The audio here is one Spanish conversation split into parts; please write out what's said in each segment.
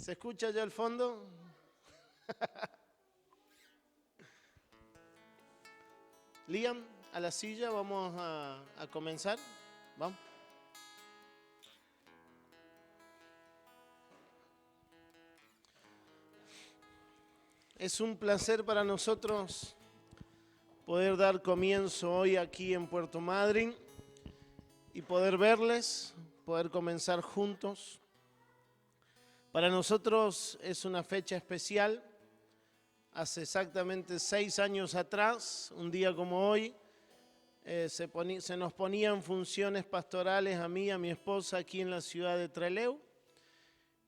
¿Se escucha ya el fondo? Liam, a la silla, vamos a comenzar. Vamos. Es un placer para nosotros poder dar comienzo hoy aquí en Puerto Madryn y poder verles, poder comenzar juntos. Para nosotros es una fecha especial. Hace exactamente 6 años atrás, un día como hoy, se nos ponían funciones pastorales a mí y a mi esposa aquí en la ciudad de Trelew.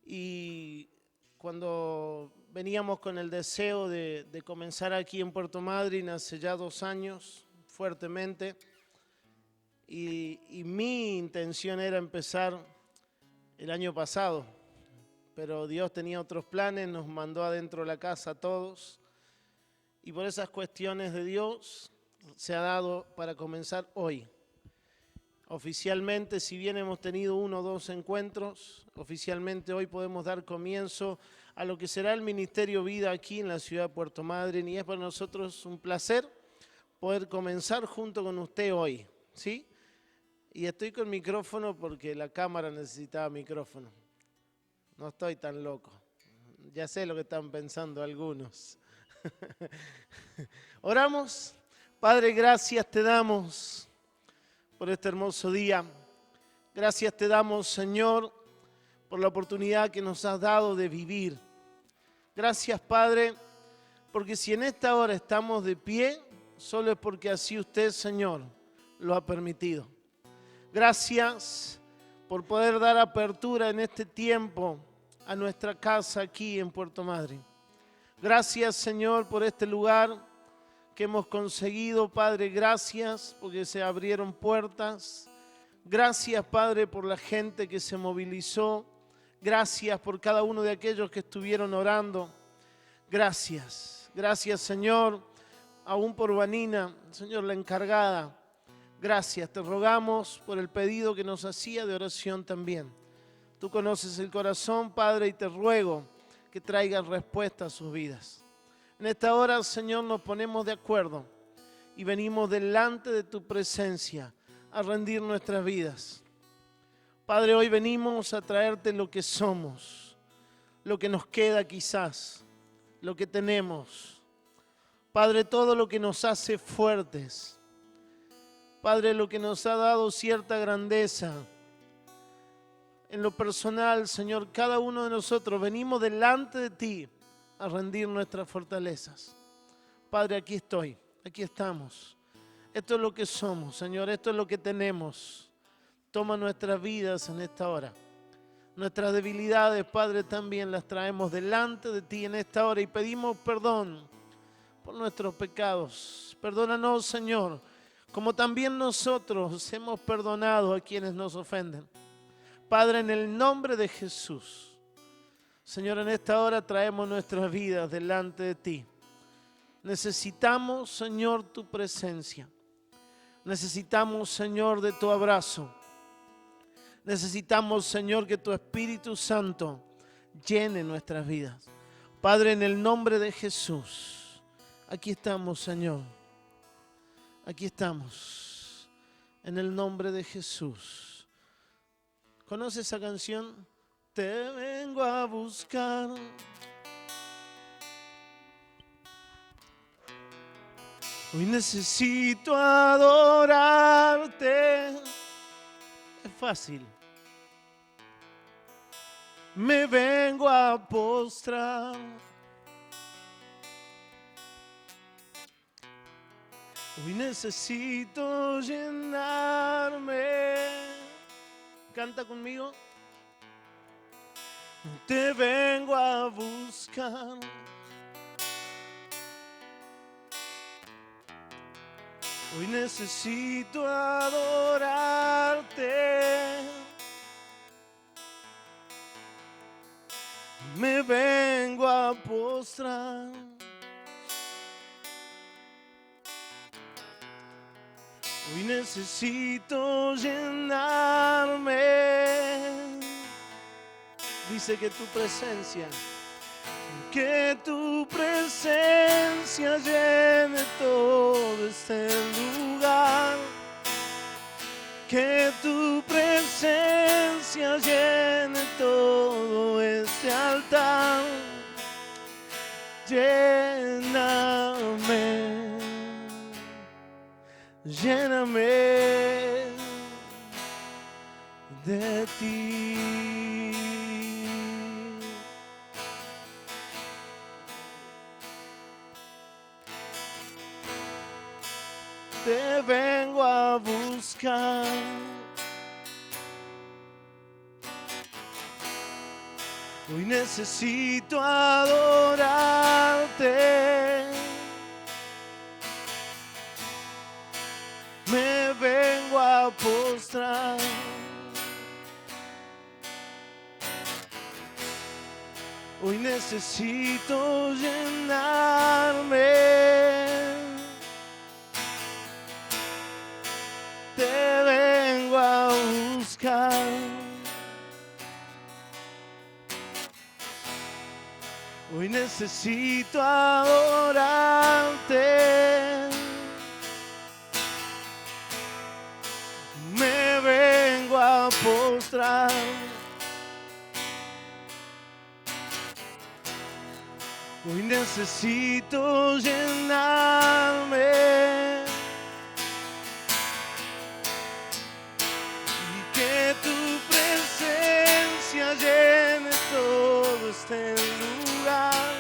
Y cuando veníamos con el deseo de comenzar aquí en Puerto Madryn hace ya 2 años, fuertemente, y mi intención era empezar el año pasado, pero Dios tenía otros planes, nos mandó adentro de la casa a todos, y por esas cuestiones de Dios se ha dado para comenzar hoy. Oficialmente, si bien hemos tenido 1 o 2 encuentros, oficialmente hoy podemos dar comienzo a lo que será el Ministerio Vida aquí en la ciudad de Puerto Madryn, y es para nosotros un placer poder comenzar junto con usted hoy, ¿sí? Y estoy con micrófono porque la cámara necesitaba micrófono. No estoy tan loco. Ya sé lo que están pensando algunos. Oramos. Padre, gracias te damos por este hermoso día. Gracias te damos, Señor, por la oportunidad que nos has dado de vivir. Gracias, Padre, porque si en esta hora estamos de pie, solo es porque así usted, Señor, lo ha permitido. Gracias por poder dar apertura en este tiempo a nuestra casa aquí en Puerto Madryn. Gracias, Señor, por este lugar que hemos conseguido, Padre. Gracias porque se abrieron puertas. Gracias, Padre, por la gente que se movilizó. Gracias por cada uno de aquellos que estuvieron orando. Gracias. Gracias, Señor, aún por Vanina, Señor, la encargada. Gracias, te rogamos por el pedido que nos hacía de oración también. Tú conoces el corazón, Padre, y te ruego que traigas respuesta a sus vidas. En esta hora, Señor, nos ponemos de acuerdo y venimos delante de tu presencia a rendir nuestras vidas. Padre, hoy venimos a traerte lo que somos, lo que nos queda quizás, lo que tenemos. Padre, todo lo que nos hace fuertes. Padre, lo que nos ha dado cierta grandeza. En lo personal, Señor, cada uno de nosotros venimos delante de ti a rendir nuestras fortalezas. Padre, aquí estoy, aquí estamos. Esto es lo que somos, Señor, esto es lo que tenemos. Toma nuestras vidas en esta hora. Nuestras debilidades, Padre, también las traemos delante de ti en esta hora y pedimos perdón por nuestros pecados. Perdónanos, Señor, como también nosotros hemos perdonado a quienes nos ofenden. Padre, en el nombre de Jesús, Señor, en esta hora traemos nuestras vidas delante de ti. Necesitamos, Señor, tu presencia. Necesitamos, Señor, de tu abrazo. Necesitamos, Señor, que tu Espíritu Santo llene nuestras vidas. Padre, en el nombre de Jesús, aquí estamos, Señor. Aquí estamos, en el nombre de Jesús. ¿Conoces esa canción? Te vengo a buscar. Hoy necesito adorarte. Es fácil. Me vengo a postrar. Hoy necesito llenarme. Canta conmigo. Te vengo a buscar. Hoy necesito adorarte. Me vengo a postrar. Hoy necesito llenarme. Dice que tu presencia llene todo este lugar. Que tu presencia llene todo este altar. Lléname, lléname de ti. Te vengo a buscar. Hoy necesito adorarte. Me vengo a postrar. Hoy necesito llenarme. Te vengo a buscar. Hoy necesito adorarte. Me vengo a postrar. Hoy necesito llenarme. Y que tu presencia llene todo este lugar.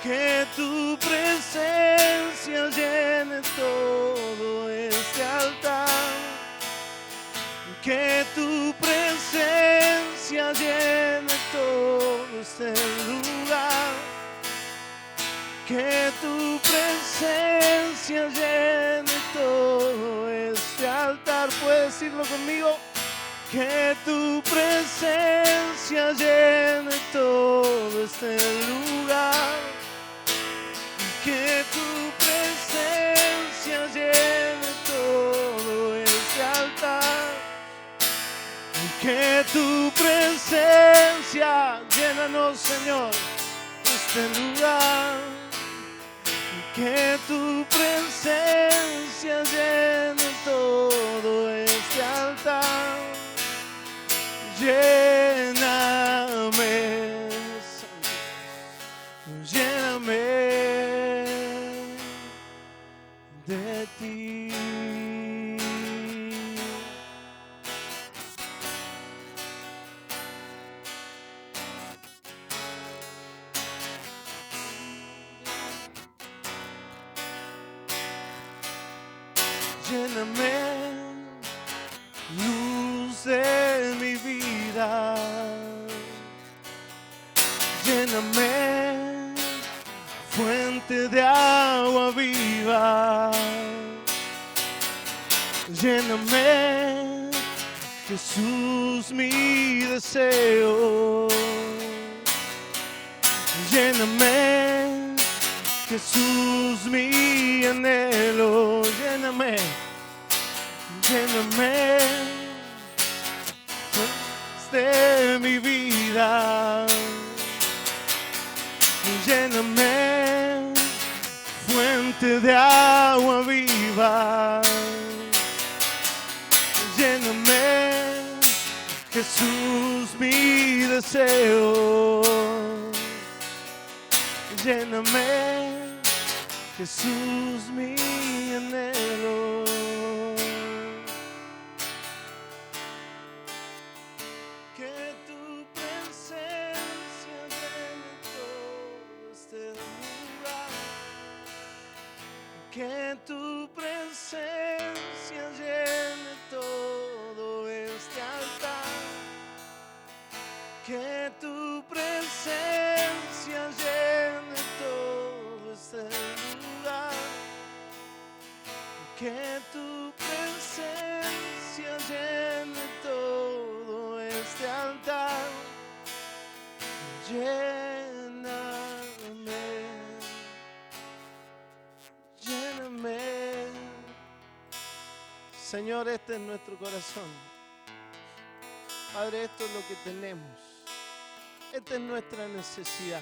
Que tu presencia llene todo este altar. Que tu presencia llene todo este lugar. Que tu presencia llene todo este altar. ¿Puedes decirlo conmigo? Que tu presencia llene todo este lugar. Que tu presencia llene todo este altar. Que tu presencia, llénanos, Señor, este lugar. Que tu presencia llene todo este altar. Lléname, lléname de ti. Lléname, luz de mi vida. Lléname, fuente de agua viva. Lléname, Jesús, mi deseo. Lléname, Jesús, mi anhelo. Lléname, lléname de mi vida. Lléname, fuente de agua viva. Lléname, Jesús, mi deseo. Lléname, Jesús, mi anhelo. Que tu presencia llene todo este lugar. Que tu presencia llene todo este altar. Que tu presencia llene todo este lugar. Que tu presencia llene todo este altar. Lléname, lléname. Señor, este es nuestro corazón. Padre, esto es lo que tenemos. Esta es nuestra necesidad.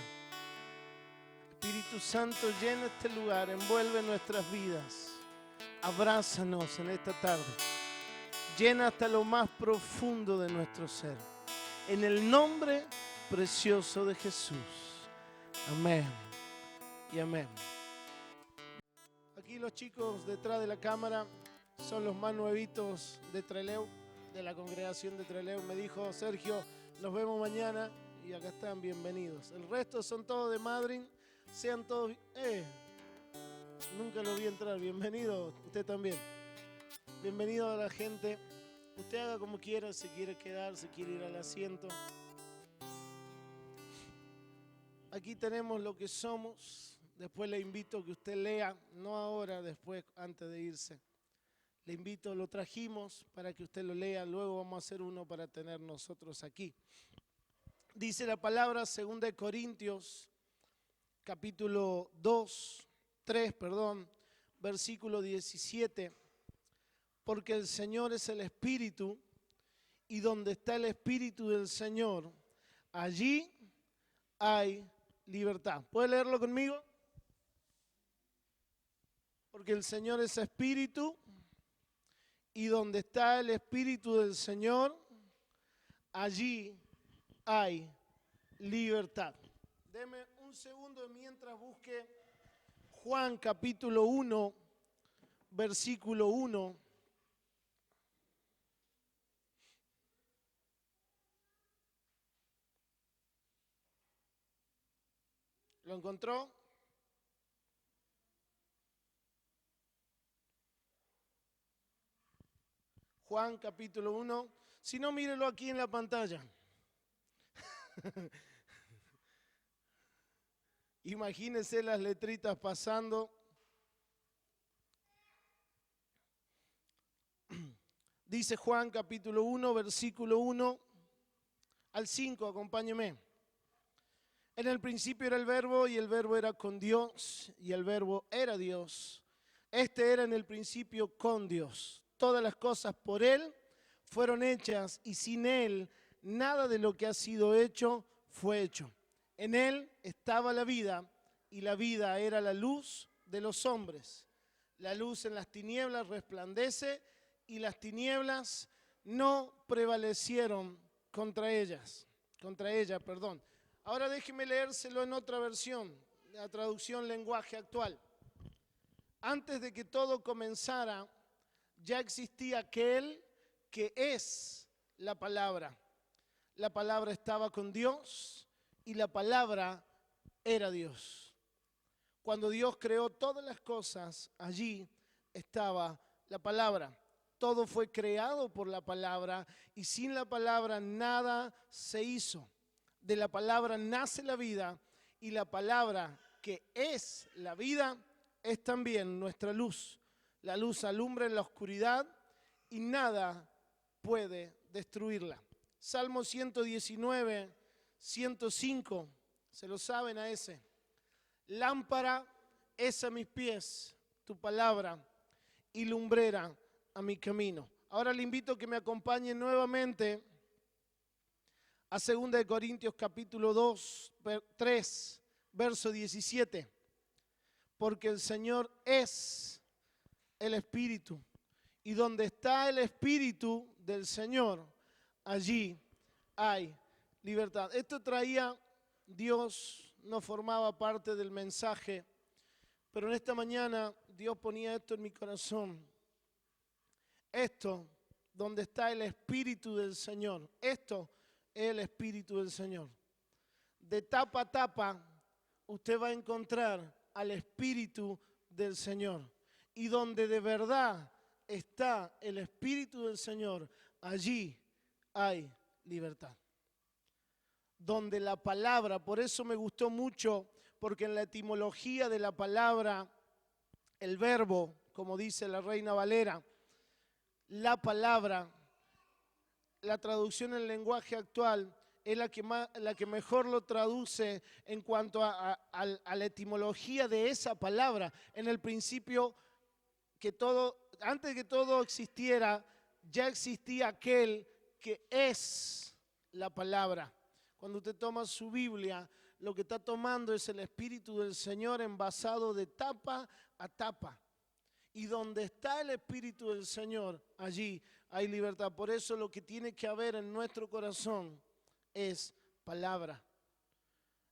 Espíritu Santo, llena este lugar, envuelve nuestras vidas. Abrázanos en esta tarde. Llena hasta lo más profundo de nuestro ser. En el nombre precioso de Jesús. Amén y amén. Aquí los chicos detrás de la cámara son los más nuevitos de Trelew, de la congregación de Trelew. Me dijo Sergio, nos vemos mañana y acá están, bienvenidos. El resto son todos de Madrid, sean todos... nunca lo vi entrar, bienvenido, usted también. Bienvenido a la gente. Usted haga como quiera, si quiere quedar, si quiere ir al asiento. Aquí tenemos lo que somos. Después le invito a que usted lea, no ahora, después, antes de irse. Le invito, lo trajimos para que usted lo lea, luego vamos a hacer uno para tener nosotros aquí. Dice la palabra 2 Corintios, capítulo 3, versículo 17. Porque el Señor es el Espíritu, y donde está el Espíritu del Señor, allí hay libertad. ¿Puede leerlo conmigo? Porque el Señor es Espíritu, y donde está el Espíritu del Señor, allí hay libertad. Deme un segundo mientras busque Juan capítulo 1, versículo 1. ¿Lo encontró? Juan capítulo 1. Si no, mírelo aquí en la pantalla. Imagínense las letritas pasando. Dice Juan capítulo 1, versículo 1 al 5, acompáñeme. En el principio era el Verbo, y el Verbo era con Dios, y el Verbo era Dios. Este era en el principio con Dios. Todas las cosas por Él fueron hechas, y sin Él nada de lo que ha sido hecho fue hecho. En Él estaba la vida, y la vida era la luz de los hombres. La luz en las tinieblas resplandece, y las tinieblas no prevalecieron contra ella. Ahora déjeme leérselo en otra versión, la traducción lenguaje actual. Antes de que todo comenzara, ya existía aquel que es la palabra. La palabra estaba con Dios y la palabra era Dios. Cuando Dios creó todas las cosas, allí estaba la palabra. Todo fue creado por la palabra, y sin la palabra nada se hizo. De la palabra nace la vida, y la palabra que es la vida es también nuestra luz. La luz alumbra en la oscuridad y nada puede destruirla. Salmo 119, 105, se lo saben a ese. Lámpara es a mis pies tu palabra, y lumbrera a mi camino. Ahora le invito a que me acompañe nuevamente a 2 Corintios capítulo 3, verso 17. Porque el Señor es el Espíritu, y donde está el Espíritu del Señor, allí hay libertad. Esto traía Dios, no formaba parte del mensaje, pero en esta mañana Dios ponía esto en mi corazón. Esto, donde está el Espíritu del Señor, esto es el Espíritu del Señor. De tapa a tapa, usted va a encontrar al Espíritu del Señor. Y donde de verdad está el Espíritu del Señor, allí hay libertad. Donde la palabra, por eso me gustó mucho, porque en la etimología de la palabra, el verbo, como dice la Reina Valera, la palabra, la traducción en lenguaje actual es la que mejor lo traduce en cuanto a la etimología de esa palabra. En el principio, antes que todo existiera, ya existía aquel que es la palabra. Cuando usted toma su Biblia, lo que está tomando es el Espíritu del Señor envasado de tapa a tapa. Y donde está el Espíritu del Señor, allí hay libertad. Por eso lo que tiene que haber en nuestro corazón es palabra.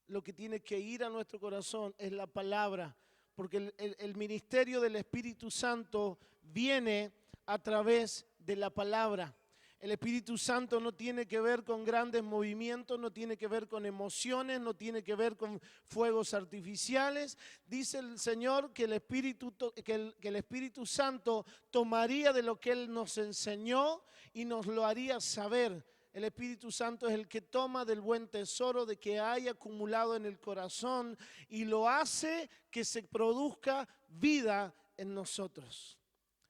Lo que tiene que ir a nuestro corazón es la palabra. Porque el ministerio del Espíritu Santo viene a través de la palabra. El Espíritu Santo no tiene que ver con grandes movimientos, no tiene que ver con emociones, no tiene que ver con fuegos artificiales. Dice el Señor que el Espíritu Santo tomaría de lo que Él nos enseñó y nos lo haría saber. El Espíritu Santo es el que toma del buen tesoro de que hay acumulado en el corazón y lo hace que se produzca vida en nosotros.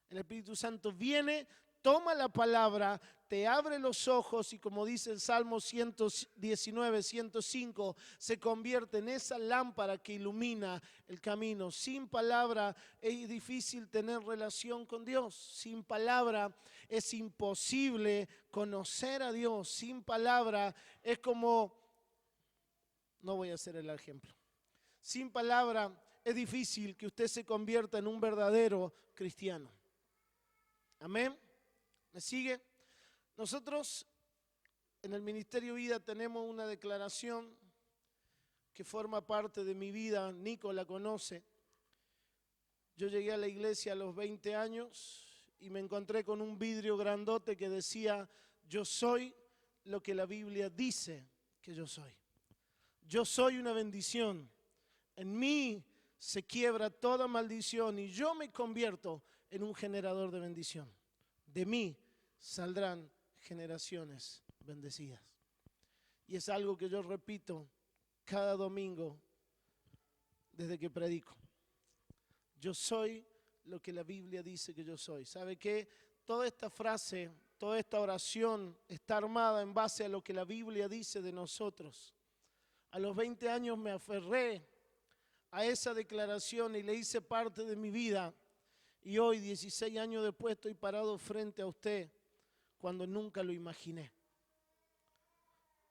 El Espíritu Santo viene, toma la palabra, te abre los ojos y como dice el Salmo 119, 105, se convierte en esa lámpara que ilumina el camino. Sin palabra es difícil tener relación con Dios. Sin palabra es imposible conocer a Dios. Sin palabra es como, no voy a hacer el ejemplo. Sin palabra es difícil que usted se convierta en un verdadero cristiano. Amén. ¿Me sigue? Nosotros en el Ministerio Vida tenemos una declaración que forma parte de mi vida. Nico la conoce. Yo llegué a la iglesia a los 20 años y me encontré con un vidrio grandote que decía: yo soy lo que la Biblia dice que yo soy. Yo soy una bendición. En mí se quiebra toda maldición y yo me convierto en un generador de bendición. De mí saldrán generaciones bendecidas. Y es algo que yo repito cada domingo desde que predico. Yo soy lo que la Biblia dice que yo soy. ¿Sabe qué? Toda esta frase, toda esta oración está armada en base a lo que la Biblia dice de nosotros. A los 20 años me aferré a esa declaración y le hice parte de mi vida. Y hoy, 16 años después, estoy parado frente a usted cuando nunca lo imaginé.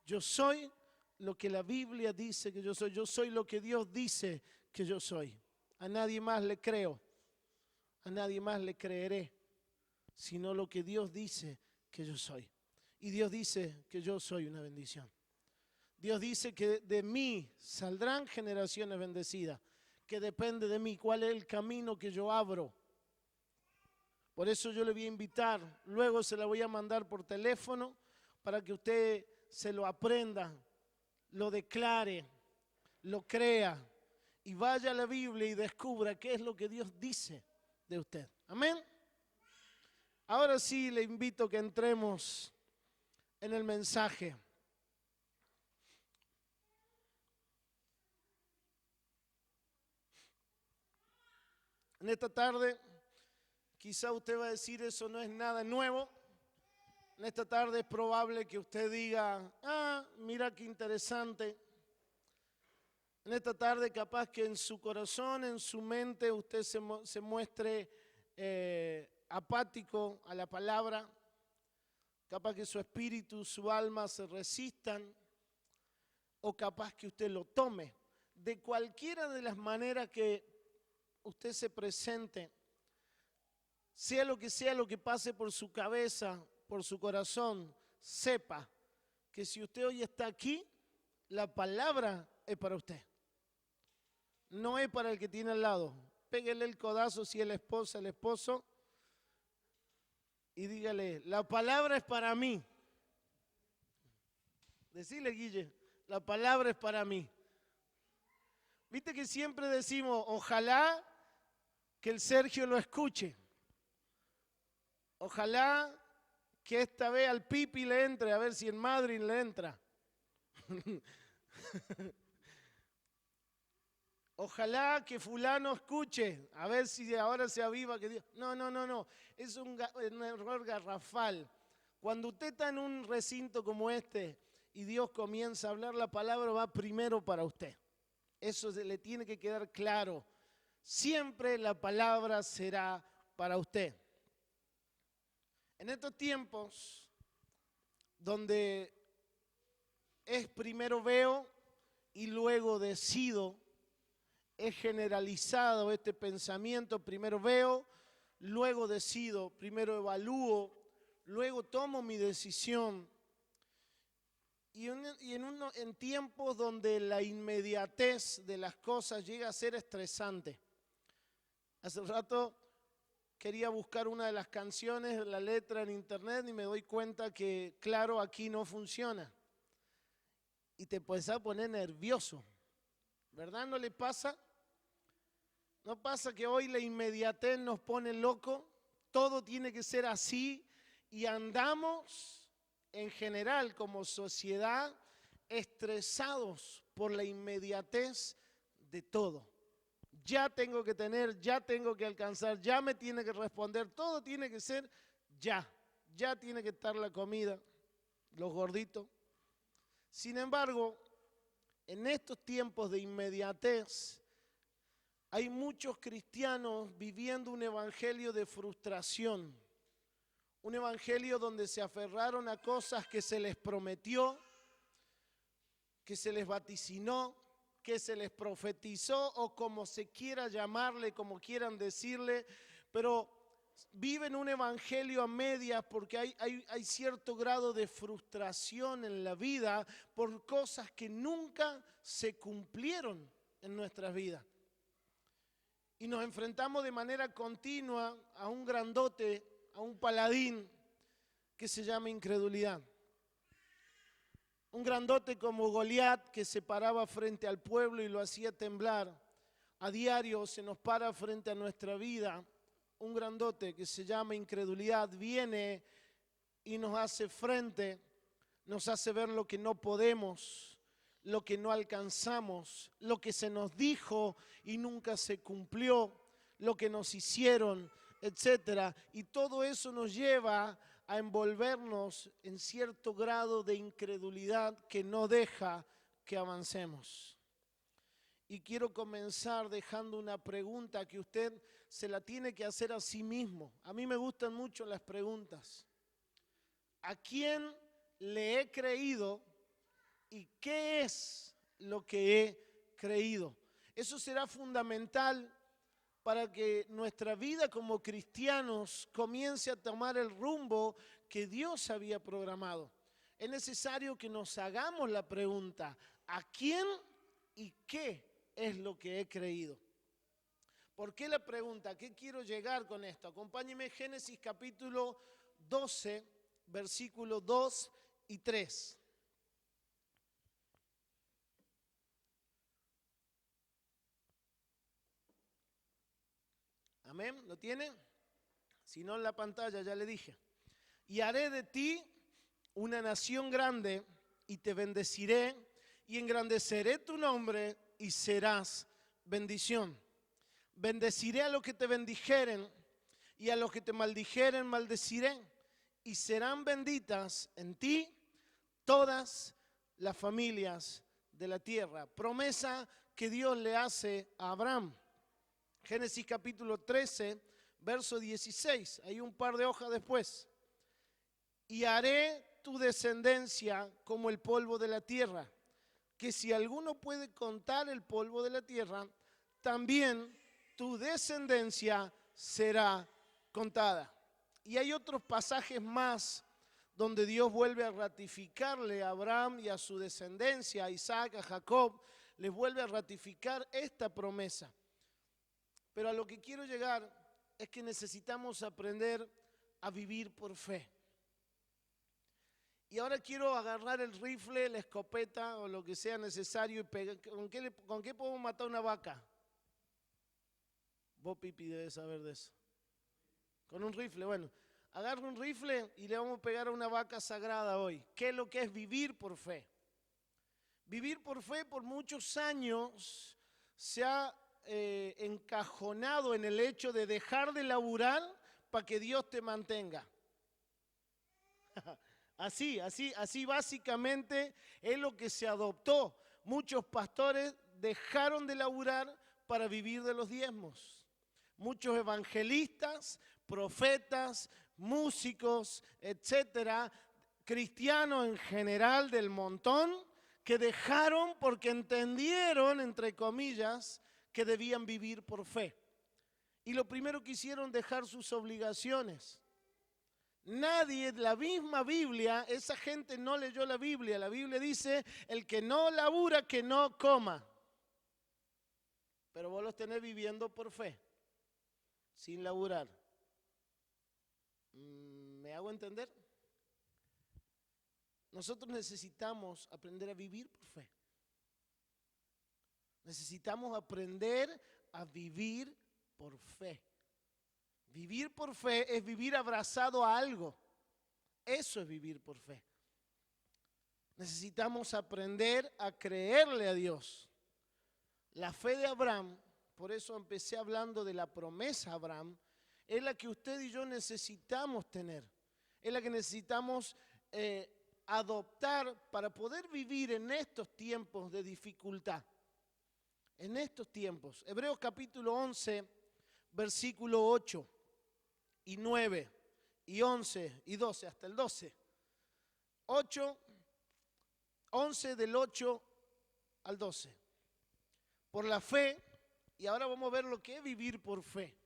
Yo soy lo que la Biblia dice que yo soy. Yo soy lo que Dios dice que yo soy. A nadie más le creo. A nadie más le creeré, sino lo que Dios dice que yo soy. Y Dios dice que yo soy una bendición. Dios dice que de mí saldrán generaciones bendecidas, que depende de mí cuál es el camino que yo abro. Por eso yo le voy a invitar, luego se la voy a mandar por teléfono para que usted se lo aprenda, lo declare, lo crea y vaya a la Biblia y descubra qué es lo que Dios dice de usted. Amén. Ahora sí le invito a que entremos en el mensaje. En esta tarde, quizá usted va a decir, eso no es nada nuevo. En esta tarde es probable que usted diga, mira qué interesante. En esta tarde capaz que en su corazón, en su mente, usted se muestre apático a la palabra. Capaz que su espíritu, su alma se resistan. O capaz que usted lo tome. De cualquiera de las maneras que usted se presente, sea lo que pase por su cabeza, por su corazón, sepa que si usted hoy está aquí, la palabra es para usted. No es para el que tiene al lado. Péguele el codazo si es la esposa, el esposo, y dígale, la palabra es para mí. Decile, Guille, la palabra es para mí. Viste que siempre decimos, ojalá que el Sergio lo escuche. Ojalá que esta vez al Pipi le entre, a ver si en Madrid le entra. Ojalá que fulano escuche, a ver si ahora se aviva que Dios... No. Es un error garrafal. Cuando usted está en un recinto como este y Dios comienza a hablar, la palabra va primero para usted. Eso le tiene que quedar claro. Siempre la palabra será para usted. En estos tiempos donde es primero veo y luego decido. Es generalizado este pensamiento, primero veo, luego decido, primero evalúo, luego tomo mi decisión. En tiempos donde la inmediatez de las cosas llega a ser estresante. Hace rato quería buscar una de las canciones, la letra en internet, y me doy cuenta que, claro, aquí no funciona. Y te puedes poner nervioso, ¿verdad? ¿No le pasa? ¿No pasa que hoy la inmediatez nos pone loco? Todo tiene que ser así y andamos en general como sociedad estresados por la inmediatez de todo. Ya tengo que tener, ya tengo que alcanzar, ya me tiene que responder, todo tiene que ser ya. Ya tiene que estar la comida, los gorditos. Sin embargo, en estos tiempos de inmediatez, hay muchos cristianos viviendo un evangelio de frustración. Un evangelio donde se aferraron a cosas que se les prometió, que se les vaticinó, que se les profetizó o como se quiera llamarle, como quieran decirle, pero viven un evangelio a medias porque hay cierto grado de frustración en la vida por cosas que nunca se cumplieron en nuestras vidas. Y nos enfrentamos de manera continua a un grandote, a un paladín que se llama incredulidad. Un grandote como Goliat que se paraba frente al pueblo y lo hacía temblar. A diario se nos para frente a nuestra vida un grandote que se llama incredulidad. Viene y nos hace frente, nos hace ver lo que no podemos, lo que no alcanzamos, lo que se nos dijo y nunca se cumplió, lo que nos hicieron, etcétera. Y todo eso nos lleva a envolvernos en cierto grado de incredulidad que no deja que avancemos. Y quiero comenzar dejando una pregunta que usted se la tiene que hacer a sí mismo. A mí me gustan mucho las preguntas. ¿A quién le he creído y qué es lo que he creído? Eso será fundamental para que nuestra vida como cristianos comience a tomar el rumbo que Dios había programado. Es necesario que nos hagamos la pregunta, ¿a quién y qué es lo que he creído? ¿Por qué la pregunta? ¿A qué quiero llegar con esto? Acompáñeme, Génesis capítulo 12, versículos 2 y 3. Amén, ¿lo tiene? Si no, en la pantalla ya le dije. Y haré de ti una nación grande y te bendeciré y engrandeceré tu nombre y serás bendición. Bendeciré a los que te bendijeren y a los que te maldijeren maldeciré y serán benditas en ti todas las familias de la tierra. Promesa que Dios le hace a Abraham. Génesis capítulo 13, verso 16, hay un par de hojas después. Y haré tu descendencia como el polvo de la tierra, que si alguno puede contar el polvo de la tierra, también tu descendencia será contada. Y hay otros pasajes más donde Dios vuelve a ratificarle a Abraham y a su descendencia, a Isaac, a Jacob, les vuelve a ratificar esta promesa. Pero a lo que quiero llegar es que necesitamos aprender a vivir por fe. Y ahora quiero agarrar el rifle, la escopeta o lo que sea necesario y pegar. ¿Con qué podemos matar una vaca? Vos, Pipi, debes saber de eso. Con un rifle, bueno. Agarro un rifle y le vamos a pegar a una vaca sagrada hoy. ¿Qué es lo que es vivir por fe? Vivir por fe por muchos años se ha encajonado en el hecho de dejar de laburar para que Dios te mantenga. Así básicamente es lo que se adoptó. Muchos pastores dejaron de laburar para vivir de los diezmos. Muchos evangelistas, profetas, músicos, etcétera, cristianos en general del montón, que dejaron porque entendieron, entre comillas, que debían vivir por fe. Y lo primero que hicieron, dejar sus obligaciones. Nadie, la misma Biblia, esa gente no leyó la Biblia dice, el que no labura, que no coma. Pero vos los tenés viviendo por fe, sin laburar. ¿Me hago entender? Nosotros necesitamos aprender a vivir por fe. Necesitamos aprender a vivir por fe. Vivir por fe es vivir abrazado a algo. Eso es vivir por fe. Necesitamos aprender a creerle a Dios. La fe de Abraham, por eso empecé hablando de la promesa a Abraham, es la que usted y yo necesitamos tener. Es la que necesitamos adoptar para poder vivir en estos tiempos de dificultad. En estos tiempos. Hebreos capítulo 11, versículo 8 y 9 y 11 y 12, hasta el 12. 11 del 8 al 12. Por la fe, y ahora vamos a ver lo que es vivir por fe.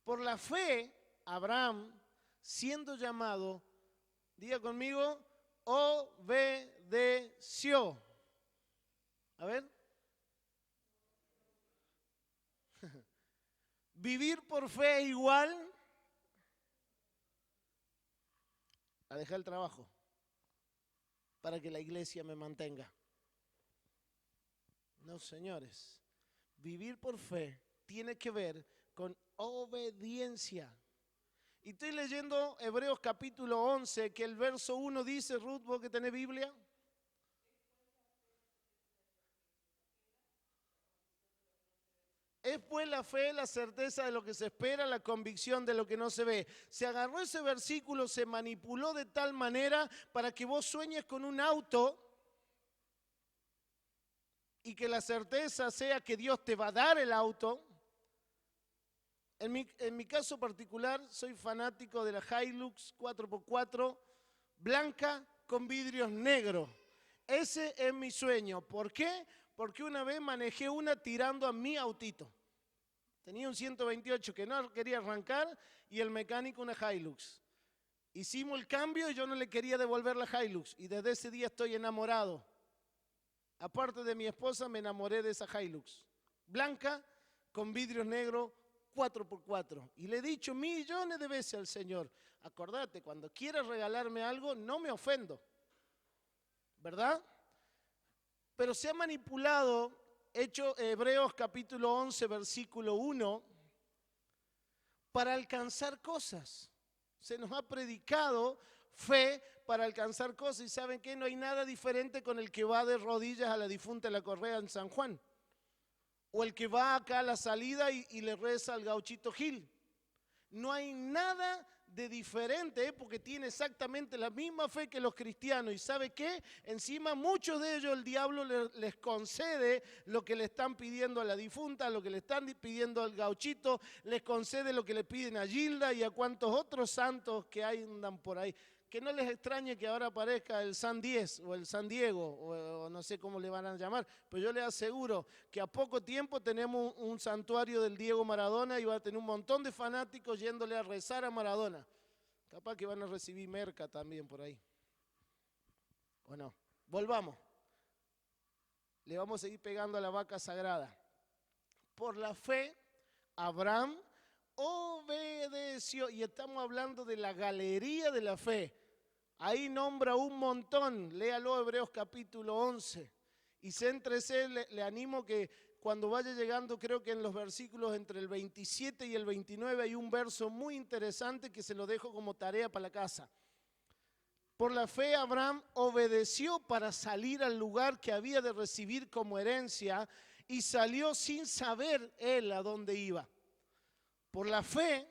Por la fe, Abraham, siendo llamado, diga conmigo, obedeció. A ver. Vivir por fe es igual a dejar el trabajo para que la iglesia me mantenga. No, señores. Vivir por fe tiene que ver con obediencia. Y estoy leyendo Hebreos capítulo 11, que el verso 1 dice, Ruth, vos que tenés Biblia. Es pues la fe, la certeza de lo que se espera, la convicción de lo que no se ve. Se agarró ese versículo, se manipuló de tal manera para que vos sueñes con un auto y que la certeza sea que Dios te va a dar el auto. En mi caso particular, soy fanático de la Hilux 4x4 blanca con vidrios negros. Ese es mi sueño. ¿Por qué? Porque una vez manejé una tirando a mi autito. Tenía un 128 que no quería arrancar y el mecánico una Hilux. Hicimos el cambio y yo no le quería devolver la Hilux. Y desde ese día estoy enamorado. Aparte de mi esposa, me enamoré de esa Hilux. Blanca, con vidrios negros, 4x4. Y le he dicho millones de veces al Señor, acordate, cuando quieras regalarme algo, no me ofendo. ¿Verdad? Pero se ha manipulado, hecho Hebreos capítulo 11, versículo 1, para alcanzar cosas. Se nos ha predicado fe para alcanzar cosas. ¿Y saben qué? No hay nada diferente con el que va de rodillas a la difunta de la Correa en San Juan. O el que va acá a la salida y le reza al gauchito Gil. No hay nada de diferente, porque tiene exactamente la misma fe que los cristianos. ¿Y sabe qué? Encima muchos de ellos el diablo les concede lo que le están pidiendo a la difunta, lo que le están pidiendo al gauchito, les concede lo que le piden a Gilda y a cuantos otros santos que andan por ahí. Que no les extrañe que ahora aparezca el San 10 o el San Diego o no sé cómo le van a llamar, pero yo les aseguro que a poco tiempo tenemos un santuario del Diego Maradona y va a tener un montón de fanáticos yéndole a rezar a Maradona. Capaz que van a recibir merca también por ahí. Bueno, volvamos. Le vamos a seguir pegando a la vaca sagrada. Por la fe, Abraham obedeció, y estamos hablando de la galería de la fe. Ahí nombra un montón, léalo Hebreos capítulo 11 y céntrese, le animo que cuando vaya llegando, creo que en los versículos entre el 27 y el 29 hay un verso muy interesante que se lo dejo como tarea para la casa. Por la fe Abraham obedeció para salir al lugar que había de recibir como herencia y salió sin saber él a dónde iba. Por la fe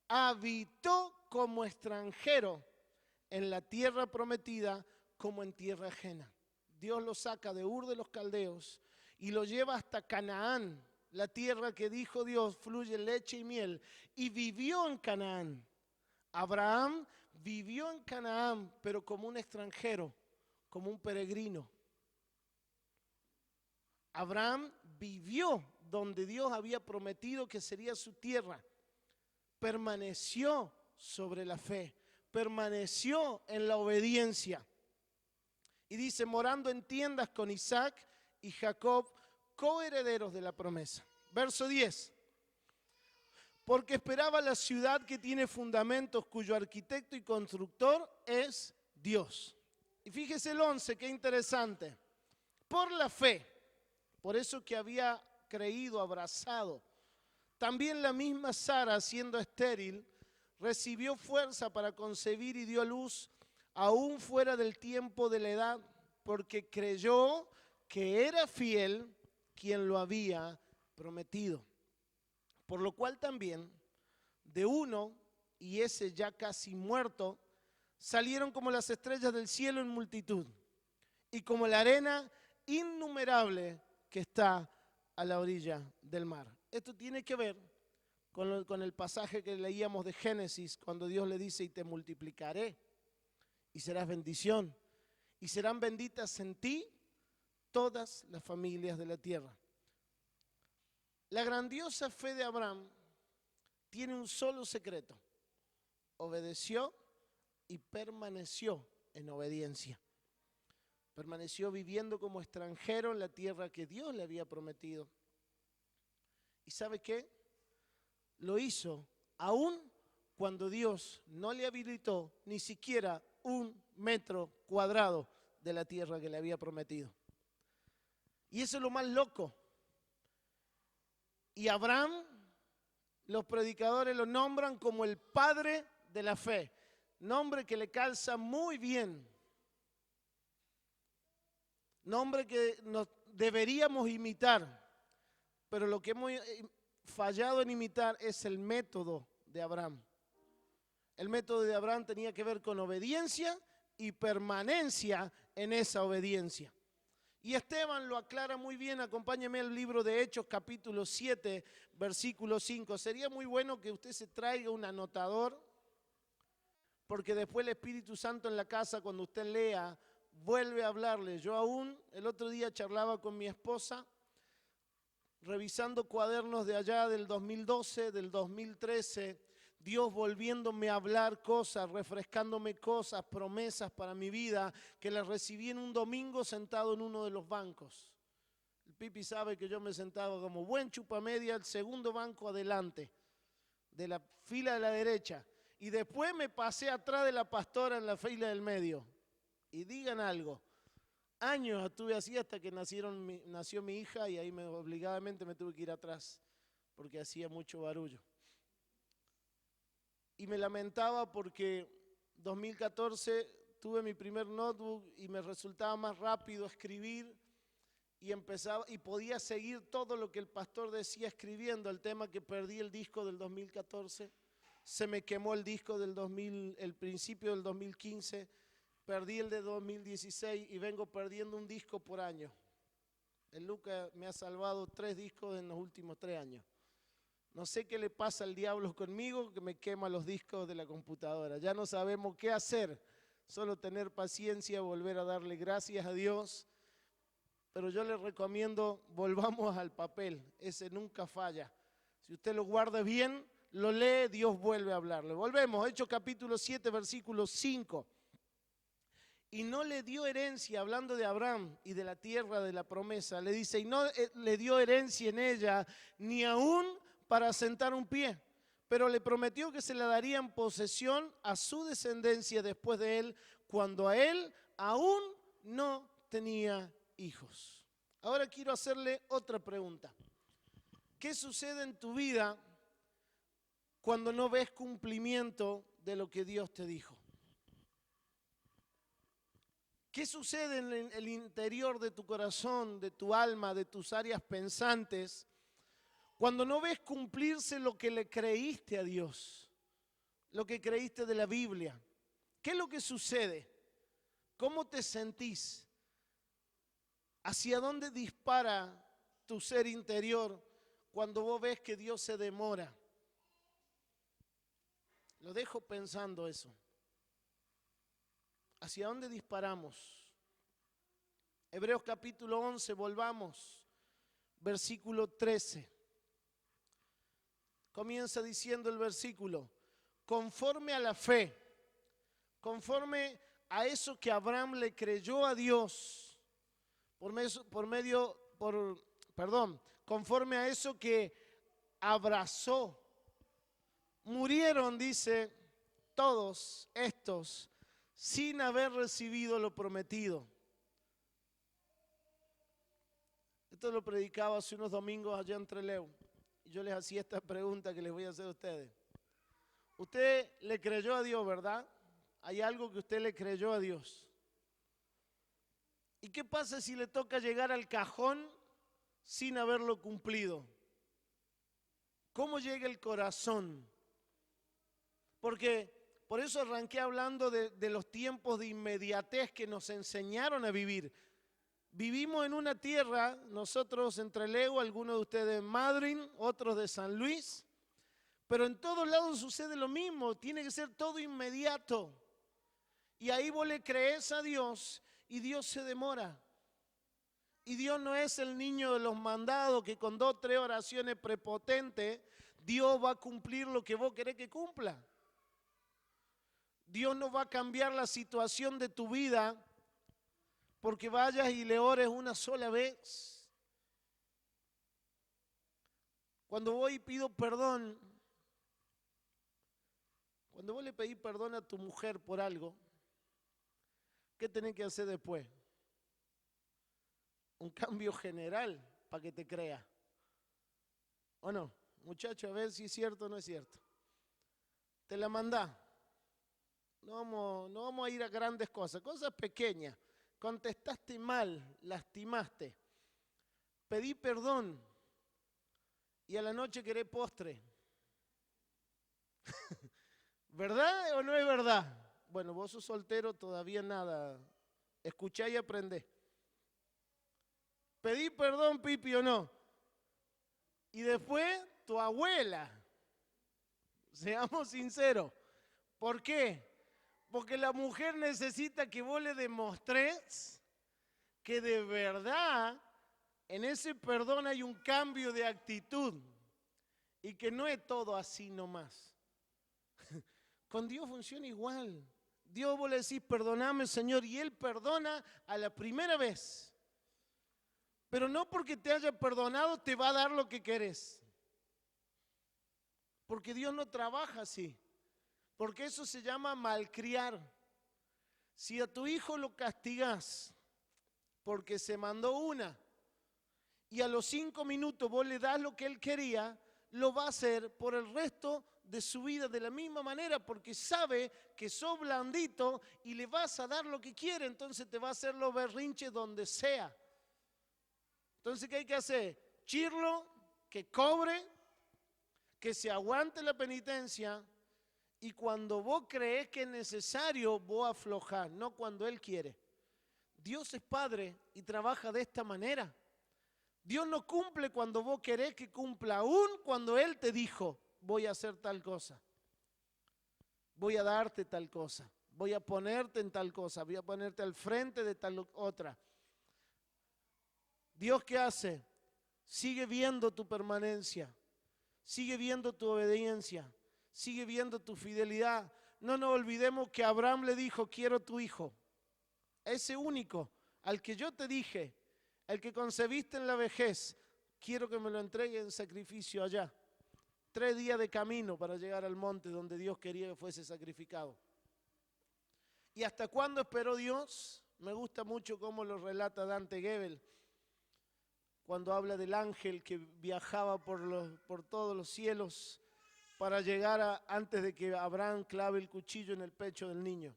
habitó como extranjero en la tierra prometida como en tierra ajena. Dios lo saca de Ur de los Caldeos y lo lleva hasta Canaán, la tierra que dijo Dios fluye leche y miel, y vivió en Canaán. Abraham vivió en Canaán, pero como un extranjero, como un peregrino. Abraham vivió donde Dios había prometido que sería su tierra. Permaneció sobre la fe, permaneció en la obediencia. Y dice, morando en tiendas con Isaac y Jacob, coherederos de la promesa. Verso 10. Porque esperaba la ciudad que tiene fundamentos, cuyo arquitecto y constructor es Dios. Y fíjese el 11, qué interesante. Por la fe, por eso que había creído, abrazado, también la misma Sara, siendo estéril, recibió fuerza para concebir y dio a luz aún fuera del tiempo de la edad, porque creyó que era fiel quien lo había prometido. Por lo cual también de uno, y ese ya casi muerto, salieron como las estrellas del cielo en multitud, y como la arena innumerable que está a la orilla del mar. Esto tiene que ver con el pasaje que leíamos de Génesis, cuando Dios le dice, y te multiplicaré, y serás bendición, y serán benditas en ti todas las familias de la tierra. La grandiosa fe de Abraham tiene un solo secreto: obedeció y permaneció en obediencia. Permaneció viviendo como extranjero en la tierra que Dios le había prometido. ¿Y sabe qué? Lo hizo aún cuando Dios no le habilitó ni siquiera 1 metro cuadrado de la tierra que le había prometido. Y eso es lo más loco. Y Abraham, los predicadores lo nombran como el padre de la fe. Nombre que le calza muy bien. Nombre que nos deberíamos imitar. Pero lo que hemos fallado en imitar es el método de Abraham. El método de Abraham tenía que ver con obediencia y permanencia en esa obediencia. Y Esteban lo aclara muy bien. Acompáñeme al libro de Hechos, capítulo 7, versículo 5. Sería muy bueno que usted se traiga un anotador, porque después el Espíritu Santo en la casa, cuando usted lea, vuelve a hablarle. Yo aún el otro día charlaba con mi esposa, revisando cuadernos de allá del 2012, del 2013, Dios volviéndome a hablar cosas, refrescándome cosas, promesas para mi vida, que las recibí en un domingo sentado en uno de los bancos. El Pipi sabe que yo me sentaba como buen chupamedia, el segundo banco adelante, de la fila de la derecha. Y después me pasé atrás de la pastora en la fila del medio. Y digan algo, años estuve así hasta que nació mi hija, y ahí obligadamente me tuve que ir atrás porque hacía mucho barullo. Y me lamentaba porque 2014 tuve mi primer notebook y me resultaba más rápido escribir y podía seguir todo lo que el pastor decía escribiendo. El tema que perdí el disco del 2014, se me quemó el disco el principio del 2015, perdí el de 2016 y vengo perdiendo un disco por año. El Luca me ha salvado 3 discos en los últimos 3 años. No sé qué le pasa al diablo conmigo, que me quema los discos de la computadora. Ya no sabemos qué hacer, solo tener paciencia, volver a darle gracias a Dios. Pero yo le recomiendo, volvamos al papel, ese nunca falla. Si usted lo guarda bien, lo lee, Dios vuelve a hablarle. Volvemos, Hechos capítulo 7, versículo 5. Y no le dio herencia, hablando de Abraham y de la tierra de la promesa, le dice, y no le dio herencia en ella, ni aún para asentar un pie, pero le prometió que se la daría en posesión a su descendencia después de él, cuando a él aún no tenía hijos. Ahora quiero hacerle otra pregunta. ¿Qué sucede en tu vida cuando no ves cumplimiento de lo que Dios te dijo? ¿Qué sucede en el interior de tu corazón, de tu alma, de tus áreas pensantes, cuando no ves cumplirse lo que le creíste a Dios, lo que creíste de la Biblia? ¿Qué es lo que sucede? ¿Cómo te sentís? ¿Hacia dónde dispara tu ser interior cuando vos ves que Dios se demora? Lo dejo pensando eso. ¿Hacia dónde disparamos? Hebreos capítulo 11, volvamos. versículo 13. Comienza diciendo el versículo, conforme a la fe, conforme a eso que Abraham le creyó a Dios, conforme a eso que abrazó, murieron, dice, todos estos sin haber recibido lo prometido. Esto lo predicaba hace unos domingos allá en Trelew. Y yo les hacía esta pregunta que les voy a hacer a ustedes. Usted le creyó a Dios, ¿verdad? Hay algo que usted le creyó a Dios. ¿Y qué pasa si le toca llegar al cajón sin haberlo cumplido? ¿Cómo llega el corazón? Porque por eso arranqué hablando de los tiempos de inmediatez que nos enseñaron a vivir. Vivimos en una tierra, nosotros en Trelew, algunos de ustedes en Madrid, otros de San Luis, pero en todos lados sucede lo mismo, tiene que ser todo inmediato. Y ahí vos le crees a Dios y Dios se demora. Y Dios no es el niño de los mandados que con 2 o 3 oraciones prepotentes, Dios va a cumplir lo que vos querés que cumpla. Dios no va a cambiar la situación de tu vida porque vayas y le ores una sola vez. Cuando voy y pido perdón, cuando vos le pedís perdón a tu mujer por algo, ¿qué tenés que hacer después? Un cambio general para que te crea. ¿O no? Muchachos, a ver si es cierto o no es cierto. Te la mandá. No vamos a ir a grandes cosas, cosas pequeñas. Contestaste mal, lastimaste. Pedí perdón y a la noche querés postre. ¿Verdad o no es verdad? Bueno, vos sos soltero, todavía nada. Escuchá y aprendé. Pedí perdón, Pipi, o no. Y después, tu abuela. Seamos sinceros. ¿Por qué? Porque la mujer necesita que vos le demostres que de verdad en ese perdón hay un cambio de actitud y que no es todo así nomás. Con Dios funciona igual. Dios vos le decís, perdóname, Señor, y Él perdona a la primera vez. Pero no porque te haya perdonado te va a dar lo que querés. Porque Dios no trabaja así. Porque eso se llama malcriar. Si a tu hijo lo castigás porque se mandó una y a los 5 minutos vos le das lo que él quería, lo va a hacer por el resto de su vida de la misma manera porque sabe que sos blandito y le vas a dar lo que quiere, entonces te va a hacer los berrinches donde sea. Entonces, ¿qué hay que hacer? Chirlo, que cobre, que se aguante la penitencia. Y cuando vos crees que es necesario, vos aflojás, no cuando Él quiere. Dios es Padre y trabaja de esta manera. Dios no cumple cuando vos querés que cumpla, aún cuando Él te dijo, voy a hacer tal cosa. Voy a darte tal cosa. Voy a ponerte en tal cosa. Voy a ponerte al frente de tal otra. Dios, ¿qué hace? Sigue viendo tu permanencia. Sigue viendo tu obediencia. Sigue viendo tu fidelidad. No nos olvidemos que Abraham le dijo, quiero tu hijo. Ese único, al que yo te dije, el que concebiste en la vejez, quiero que me lo entregue en sacrificio allá. 3 días de camino para llegar al monte donde Dios quería que fuese sacrificado. ¿Y hasta cuándo esperó Dios? Me gusta mucho cómo lo relata Dante Gebel, cuando habla del ángel que viajaba por todos los cielos para llegar antes de que Abraham clave el cuchillo en el pecho del niño.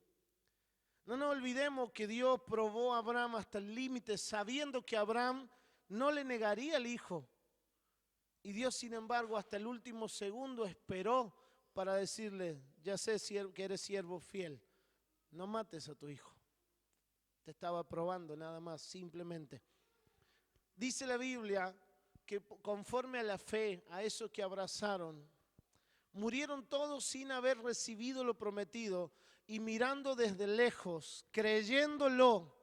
No nos olvidemos que Dios probó a Abraham hasta el límite, sabiendo que Abraham no le negaría al hijo. Y Dios, sin embargo, hasta el último segundo esperó para decirle, ya sé que eres siervo fiel, no mates a tu hijo. Te estaba probando nada más, simplemente. Dice la Biblia que conforme a la fe, a eso que abrazaron, murieron todos sin haber recibido lo prometido y mirando desde lejos, creyéndolo,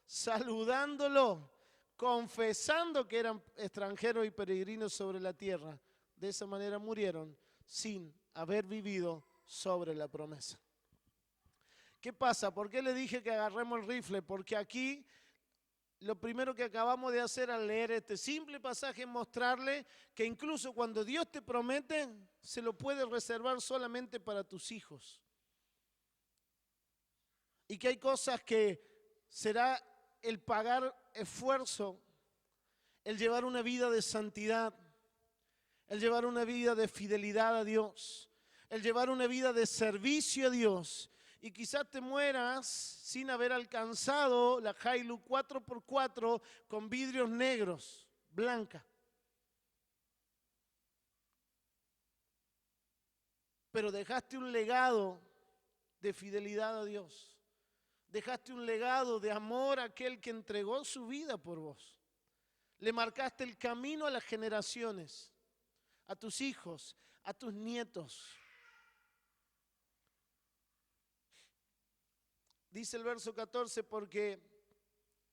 saludándolo, confesando que eran extranjeros y peregrinos sobre la tierra. De esa manera murieron sin haber vivido sobre la promesa. ¿Qué pasa? ¿Por qué le dije que agarremos el rifle? Porque aquí lo primero que acabamos de hacer al leer este simple pasaje es mostrarle que incluso cuando Dios te promete, se lo puede reservar solamente para tus hijos. Y que hay cosas que será el pagar esfuerzo, el llevar una vida de santidad, el llevar una vida de fidelidad a Dios, el llevar una vida de servicio a Dios. Y quizás te mueras sin haber alcanzado la Hilux 4x4 con vidrios negros, blanca. Pero dejaste un legado de fidelidad a Dios. Dejaste un legado de amor a aquel que entregó su vida por vos. Le marcaste el camino a las generaciones, a tus hijos, a tus nietos. Dice el verso 14, porque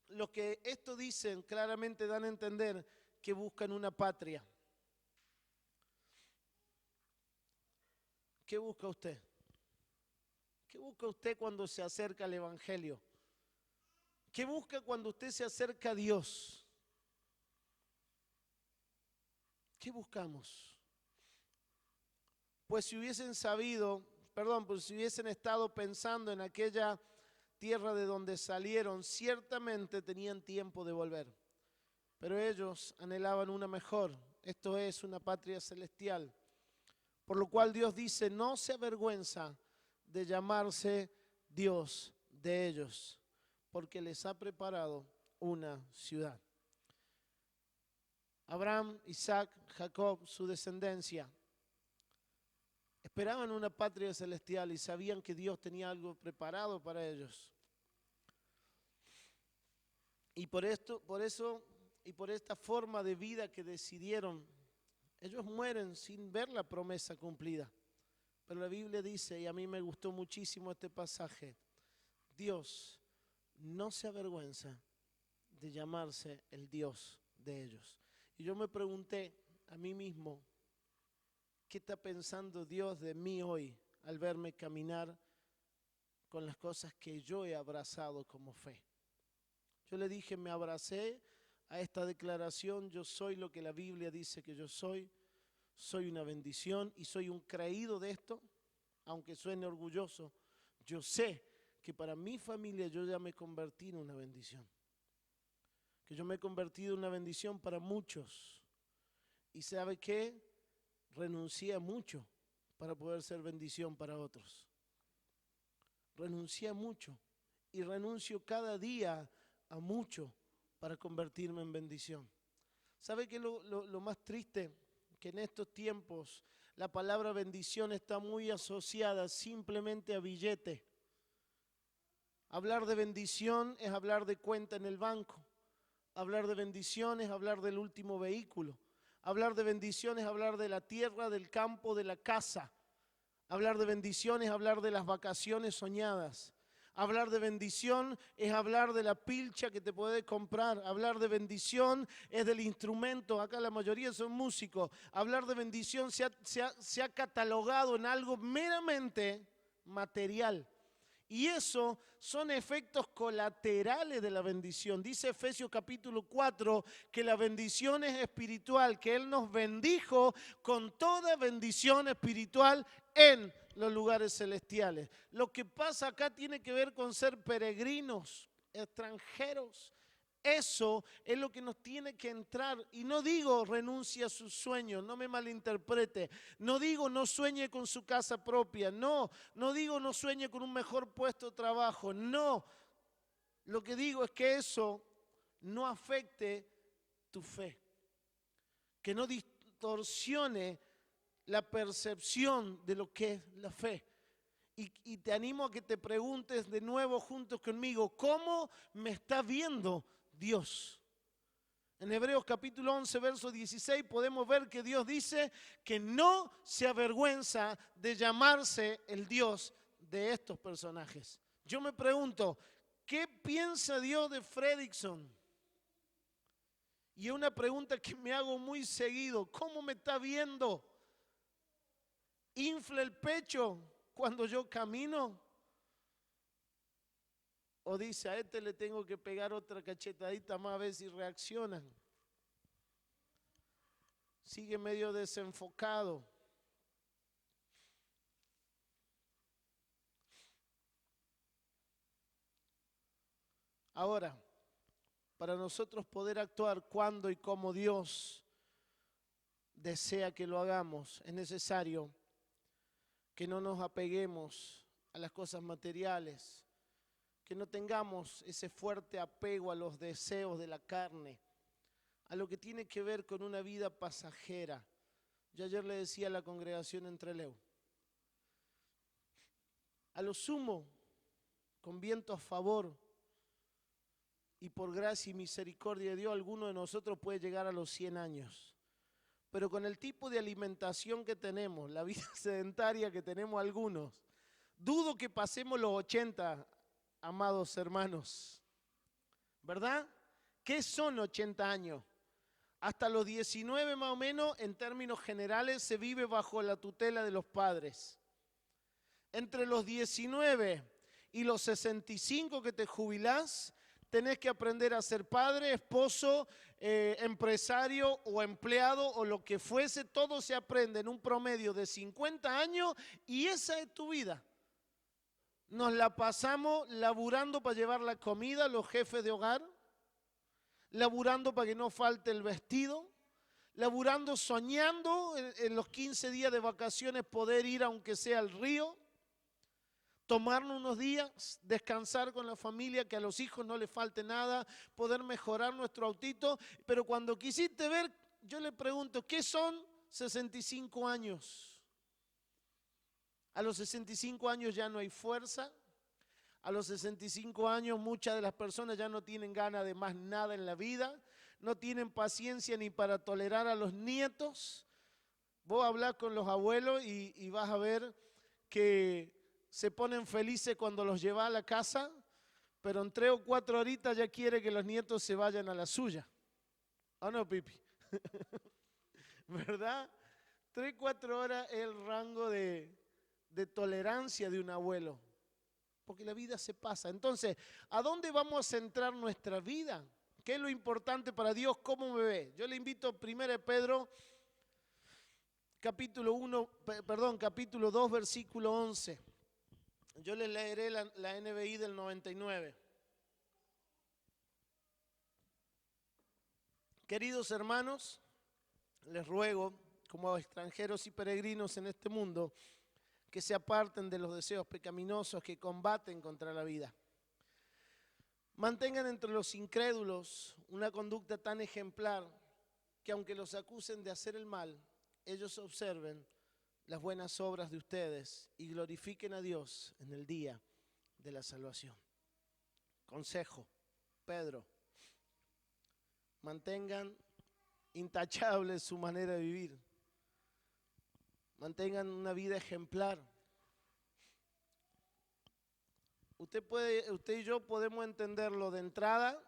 los que esto dicen claramente dan a entender que buscan una patria. ¿Qué busca usted? ¿Qué busca usted cuando se acerca al Evangelio? ¿Qué busca cuando usted se acerca a Dios? ¿Qué buscamos? Pues si hubiesen si hubiesen estado pensando en aquella tierra de donde salieron, ciertamente tenían tiempo de volver. Pero ellos anhelaban una mejor, esto es, una patria celestial. Por lo cual Dios dice, no se avergüenza de llamarse Dios de ellos, porque les ha preparado una ciudad. Abraham, Isaac, Jacob, su descendencia, esperaban una patria celestial y sabían que Dios tenía algo preparado para ellos. Y por esta forma de vida que decidieron, ellos mueren sin ver la promesa cumplida. Pero la Biblia dice, y a mí me gustó muchísimo este pasaje, Dios no se avergüenza de llamarse el Dios de ellos. Y yo me pregunté a mí mismo, ¿qué está pensando Dios de mí hoy al verme caminar con las cosas que yo he abrazado como fe? Yo le dije, me abracé a esta declaración, yo soy lo que la Biblia dice que yo soy una bendición y soy un creído de esto, aunque suene orgulloso. Yo sé que para mi familia yo ya me convertí en una bendición, que yo me he convertido en una bendición para muchos. ¿Y sabe qué? Renuncié a mucho para poder ser bendición para otros. Renuncié a mucho y renuncio cada día a mucho para convertirme en bendición. ¿Sabe qué es lo más triste? Que en estos tiempos la palabra bendición está muy asociada simplemente a billete. Hablar de bendición es hablar de cuenta en el banco. Hablar de bendición es hablar del último vehículo. Hablar de bendición es hablar de la tierra, del campo, de la casa. Hablar de bendición es hablar de las vacaciones soñadas. Hablar de bendición es hablar de la pilcha que te puedes comprar. Hablar de bendición es del instrumento. Acá la mayoría son músicos. Hablar de bendición se ha catalogado en algo meramente material. Y eso son efectos colaterales de la bendición. Dice Efesios capítulo 4 que la bendición es espiritual, que Él nos bendijo con toda bendición espiritual en los lugares celestiales. Lo que pasa acá tiene que ver con ser peregrinos, extranjeros. Eso es lo que nos tiene que entrar. Y no digo renuncie a sus sueños, no me malinterprete. No digo no sueñe con su casa propia. No digo no sueñe con un mejor puesto de trabajo. No. Lo que digo es que eso no afecte tu fe. Que no distorsione la percepción de lo que es la fe. Y te animo a que te preguntes de nuevo juntos conmigo, ¿cómo me está viendo Dios? En Hebreos capítulo 11, verso 16 podemos ver que Dios dice que no se avergüenza de llamarse el Dios de estos personajes. Yo me pregunto, ¿qué piensa Dios de Fredrickson? Y es una pregunta que me hago muy seguido. ¿Cómo me está viendo? ¿Infla el pecho cuando yo camino? ¿O dice, a este le tengo que pegar otra cachetadita más a ver si reaccionan? Sigue medio desenfocado. Ahora, para nosotros poder actuar cuando y como Dios desea que lo hagamos, es necesario que no nos apeguemos a las cosas materiales, que no tengamos ese fuerte apego a los deseos de la carne, a lo que tiene que ver con una vida pasajera. Yo ayer le decía a la congregación en Trelew, a lo sumo, con viento a favor y por gracia y misericordia de Dios, alguno de nosotros puede llegar a los 100 años. Pero con el tipo de alimentación que tenemos, la vida sedentaria que tenemos algunos, dudo que pasemos los 80, amados hermanos. ¿Verdad? ¿Qué son 80 años? Hasta los 19 más o menos, en términos generales, se vive bajo la tutela de los padres. Entre los 19 y los 65 que te jubilás, tenés que aprender a ser padre, esposo, empresario o empleado o lo que fuese. Todo se aprende en un promedio de 50 años y esa es tu vida. Nos la pasamos laburando para llevar la comida a los jefes de hogar, laburando para que no falte el vestido, laburando, soñando en los 15 días de vacaciones poder ir aunque sea al río, tomarnos unos días, descansar con la familia, que a los hijos no les falte nada, poder mejorar nuestro autito. Pero cuando quisiste ver, yo le pregunto, ¿qué son 65 años? A los 65 años ya no hay fuerza. A los 65 años muchas de las personas ya no tienen ganas de más nada en la vida. No tienen paciencia ni para tolerar a los nietos. Vos hablás con los abuelos y vas a ver que se ponen felices cuando los llevas a la casa, pero en 3 o 4 horitas ya quiere que los nietos se vayan a la suya. ¿O no, Pipi? ¿Verdad? 3, 4 horas es el rango de tolerancia de un abuelo, porque la vida se pasa. Entonces, ¿a dónde vamos a centrar nuestra vida? ¿Qué es lo importante para Dios? ¿Cómo me ve? Yo le invito a 1 Pedro, capítulo 2, versículo 11. Yo les leeré la NBI del 99. Queridos hermanos, les ruego, como extranjeros y peregrinos en este mundo, que se aparten de los deseos pecaminosos que combaten contra la vida. Mantengan entre los incrédulos una conducta tan ejemplar que aunque los acusen de hacer el mal, ellos observen las buenas obras de ustedes y glorifiquen a Dios en el día de la salvación. Consejo, Pedro, mantengan intachable su manera de vivir. Mantengan una vida ejemplar. Usted y yo podemos entenderlo de entrada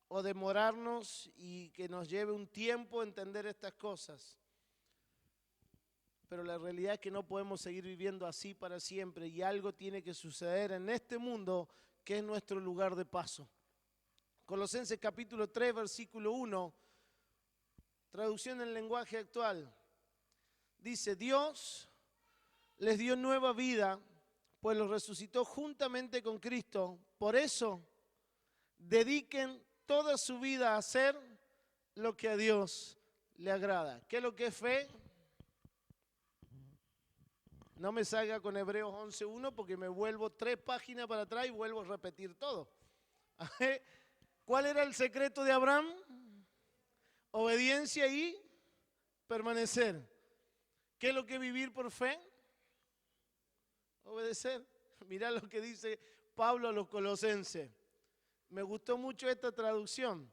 o demorarnos y que nos lleve un tiempo entender estas cosas. Pero la realidad es que no podemos seguir viviendo así para siempre y algo tiene que suceder en este mundo que es nuestro lugar de paso. Colosenses capítulo 3, versículo 1, traducción en lenguaje actual. Dice, Dios les dio nueva vida, pues los resucitó juntamente con Cristo. Por eso, dediquen toda su vida a hacer lo que a Dios le agrada. ¿Qué es lo que es fe? No me salga con Hebreos 11.1 porque me vuelvo 3 páginas para atrás y vuelvo a repetir todo. ¿Cuál era el secreto de Abraham? Obediencia y permanecer. ¿Qué es lo que es vivir por fe? Obedecer. Mirá lo que dice Pablo a los Colosenses. Me gustó mucho esta traducción.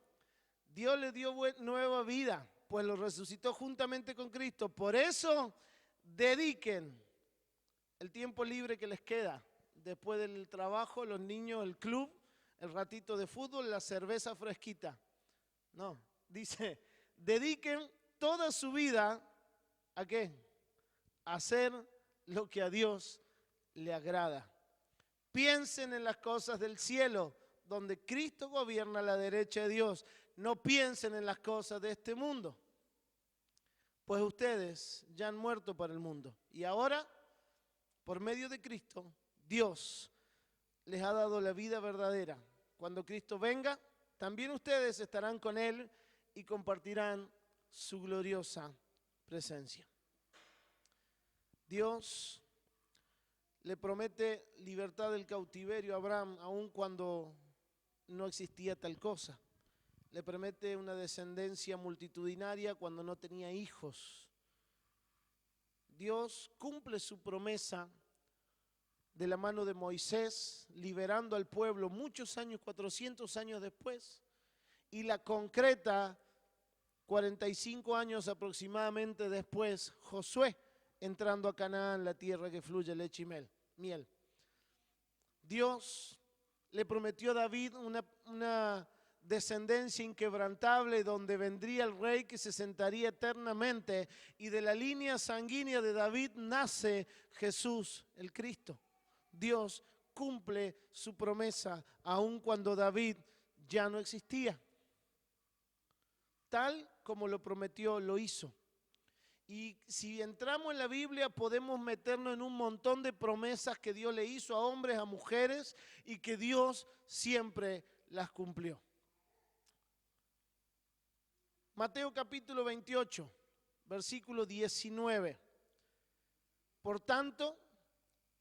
Dios le dio nueva vida, pues lo resucitó juntamente con Cristo. Por eso, dediquen el tiempo libre que les queda. Después del trabajo, los niños, el club, el ratito de fútbol, la cerveza fresquita. No, dice, dediquen toda su vida, ¿a qué? A hacer lo que a Dios le agrada. Piensen en las cosas del cielo, donde Cristo gobierna a la derecha de Dios. No piensen en las cosas de este mundo, pues ustedes ya han muerto para el mundo. Y ahora, por medio de Cristo, Dios les ha dado la vida verdadera. Cuando Cristo venga, también ustedes estarán con Él y compartirán su gloriosa presencia. Dios le promete libertad del cautiverio a Abraham, aun cuando no existía tal cosa. Le promete una descendencia multitudinaria cuando no tenía hijos. Dios cumple su promesa de la mano de Moisés, liberando al pueblo muchos años, 400 años después, y la concreta 45 años aproximadamente después, Josué, entrando a Canaán, la tierra que fluye leche y miel. Dios le prometió a David una descendencia inquebrantable donde vendría el rey que se sentaría eternamente, y de la línea sanguínea de David nace Jesús, el Cristo. Dios cumple su promesa aun cuando David ya no existía. Tal como lo prometió, lo hizo. Y si entramos en la Biblia podemos meternos en un montón de promesas que Dios le hizo a hombres, a mujeres, y que Dios siempre las cumplió. Mateo capítulo 28, versículo 19. Por tanto,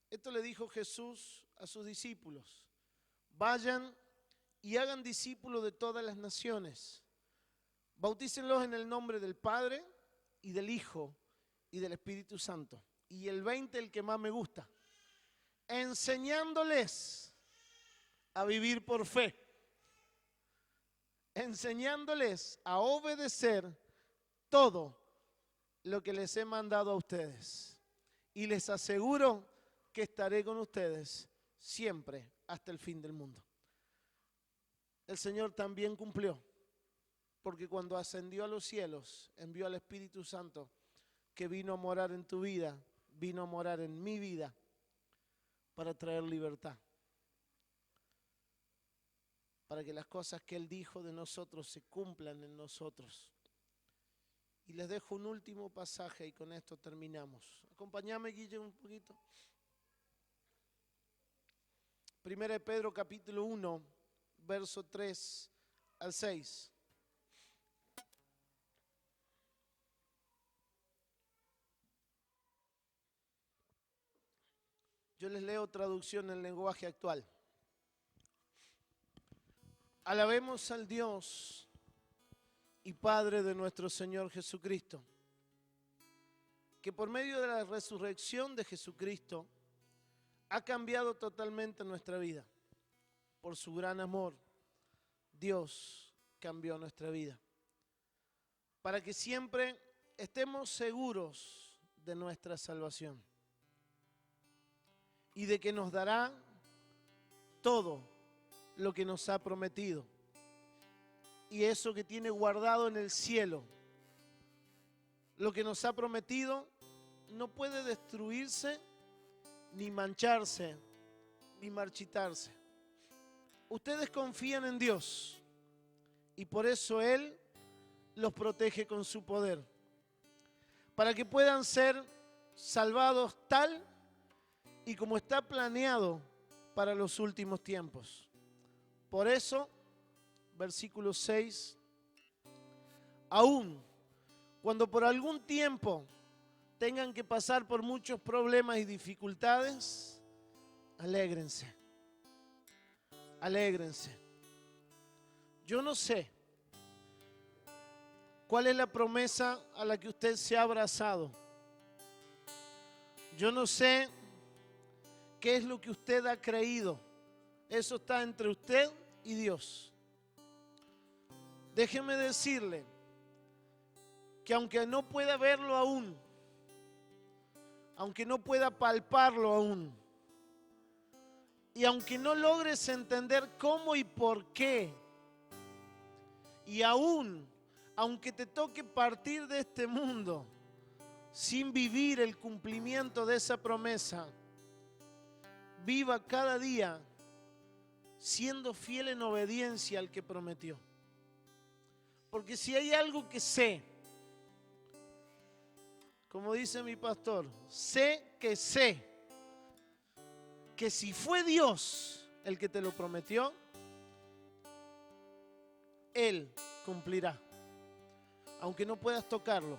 esto le dijo Jesús a sus discípulos: vayan y hagan discípulos de todas las naciones. Bautícenlos en el nombre del Padre y del Hijo y del Espíritu Santo. Y el 20, el que más me gusta. Enseñándoles a vivir por fe. Enseñándoles a obedecer todo lo que les he mandado a ustedes. Y les aseguro que estaré con ustedes siempre hasta el fin del mundo. El Señor también cumplió, porque cuando ascendió a los cielos, envió al Espíritu Santo que vino a morar en tu vida, vino a morar en mi vida para traer libertad. Para que las cosas que Él dijo de nosotros se cumplan en nosotros. Y les dejo un último pasaje y con esto terminamos. Acompáñame, Guille, un poquito. 1 Pedro capítulo 1, verso 3 al 6. Yo les leo traducción en lenguaje actual. Alabemos al Dios y Padre de nuestro Señor Jesucristo, que por medio de la resurrección de Jesucristo ha cambiado totalmente nuestra vida. Por su gran amor, Dios cambió nuestra vida, para que siempre estemos seguros de nuestra salvación y de que nos dará todo lo que nos ha prometido. Y eso que tiene guardado en el cielo, lo que nos ha prometido, no puede destruirse, ni mancharse, ni marchitarse. Ustedes confían en Dios y por eso Él los protege con su poder, para que puedan ser salvados tal y como está planeado para los últimos tiempos. Por eso, versículo 6, aún cuando por algún tiempo tengan que pasar por muchos problemas y dificultades, alégrense, alégrense. Yo no sé cuál es la promesa a la que usted se ha abrazado. Yo no sé qué es lo que usted ha creído. Eso está entre usted y Dios. Déjeme decirle que aunque no pueda verlo aún, aunque no pueda palparlo aún, y aunque no logres entender cómo y por qué, y aún aunque te toque partir de este mundo sin vivir el cumplimiento de esa promesa, viva cada día siendo fiel en obediencia al que prometió. Porque si hay algo que sé, como dice mi pastor, sé que si fue Dios el que te lo prometió, Él cumplirá. Aunque no puedas tocarlo,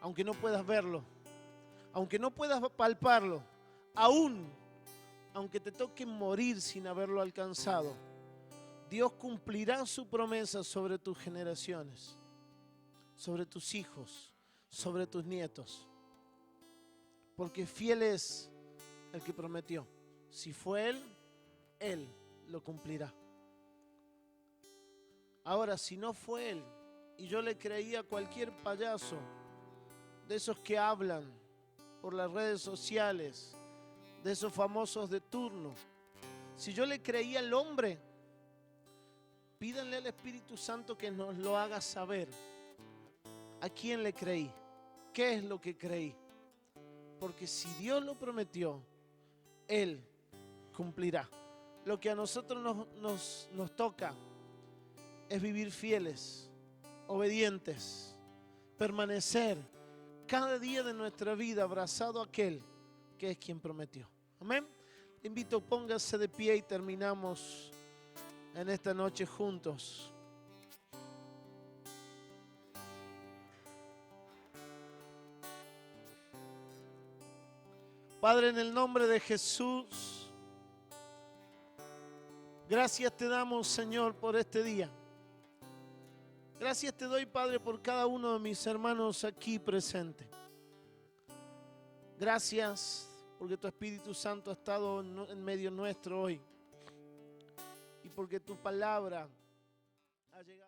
aunque no puedas verlo, aunque no puedas palparlo, aunque te toque morir sin haberlo alcanzado, Dios cumplirá su promesa sobre tus generaciones, sobre tus hijos, sobre tus nietos. Porque fiel es el que prometió. Si fue Él, Él lo cumplirá. Ahora, si no fue Él, y yo le creía a cualquier payaso, de esos que hablan por las redes sociales, de esos famosos de turno, si yo le creía al hombre, pídanle al Espíritu Santo que nos lo haga saber. ¿A quién le creí? ¿Qué es lo que creí? Porque si Dios lo prometió, Él cumplirá. Lo que a nosotros nos toca es vivir fieles, obedientes, permanecer cada día de nuestra vida abrazado a aquel que es quien prometió. Amén. Le invito, póngase de pie y terminamos en esta noche juntos. Padre, en el nombre de Jesús, gracias te damos, Señor, por este día. Gracias te doy, Padre, por cada uno de mis hermanos aquí presentes. Gracias porque tu Espíritu Santo ha estado en medio nuestro hoy y porque tu palabra ha llegado.